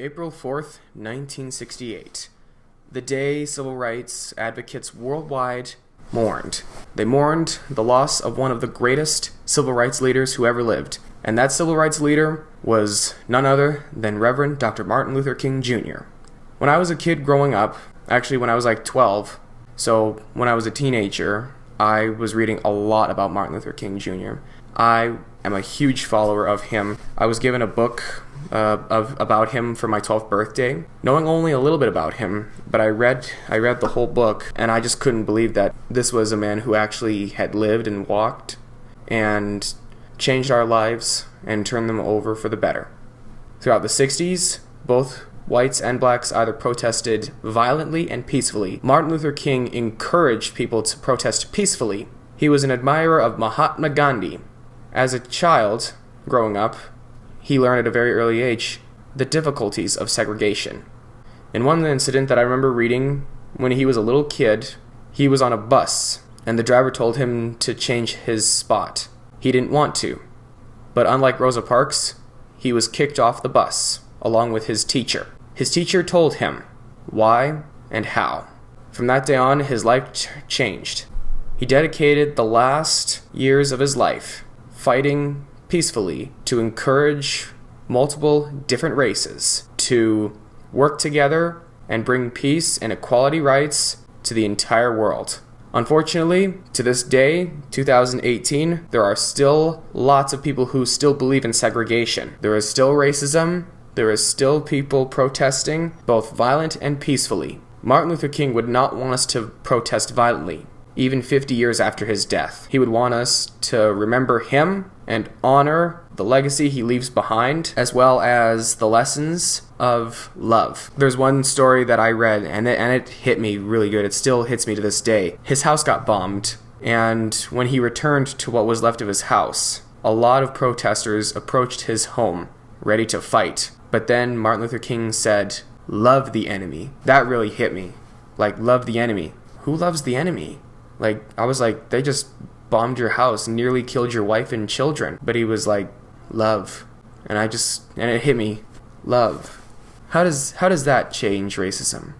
April 4th, 1968. The day civil rights advocates worldwide mourned. They mourned the loss of one of the greatest civil rights leaders who ever lived. And that civil rights leader was none other than Reverend Dr. Martin Luther King Jr. When I was a kid growing up, actually when I was like 12, so when I was a teenager, I was reading a lot about Martin Luther King Jr. I am a huge follower of him. I was given a book about him for my 12th birthday, knowing only a little bit about him, but I read the whole book, and I just couldn't believe that this was a man who actually had lived and walked and changed our lives and turned them over for the better. Throughout the 60s, both whites and blacks either protested violently and peacefully. Martin Luther King encouraged people to protest peacefully. He was an admirer of Mahatma Gandhi. As a child, growing up, he learned at a very early age the difficulties of segregation. In one incident that I remember reading, when he was a little kid, he was on a bus, and the driver told him to change his spot. He didn't want to, but unlike Rosa Parks, he was kicked off the bus, along with his teacher. His teacher told him why and how. From that day on, his life changed. He dedicated the last years of his life fighting peacefully to encourage multiple different races to work together and bring peace and equality rights to the entire world. Unfortunately, to this day, 2018, there are still lots of people who still believe in segregation. There is still racism. There is still people protesting, both violent and peacefully. Martin Luther King would not want us to protest violently, even 50 years after his death. He would want us to remember him and honor the legacy he leaves behind, as well as the lessons of love. There's one story that I read, and it hit me really good. It still hits me to this day. His house got bombed, and when he returned to what was left of his house, a lot of protesters approached his home, ready to fight. But then Martin Luther King said, "Love the enemy." That really hit me. Like, love the enemy. Who loves the enemy? Like, I was like, they just bombed your house, nearly killed your wife and children. But he was like, love. And it hit me. Love. How does that change racism?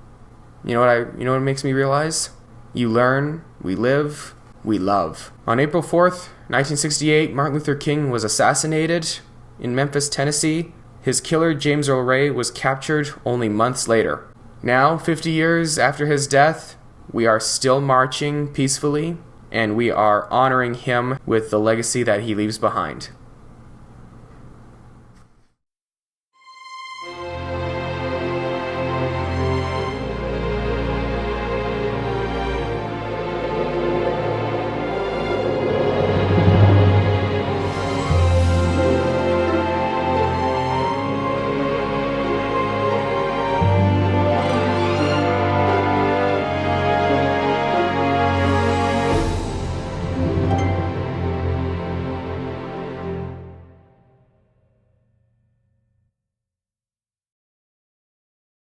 You know what it makes me realize? You learn, we live, we love. On April 4th, 1968, Martin Luther King was assassinated in Memphis, Tennessee. His killer, James Earl Ray, was captured only months later. Now, 50 years after his death, we are still marching peacefully, and we are honoring him with the legacy that he leaves behind.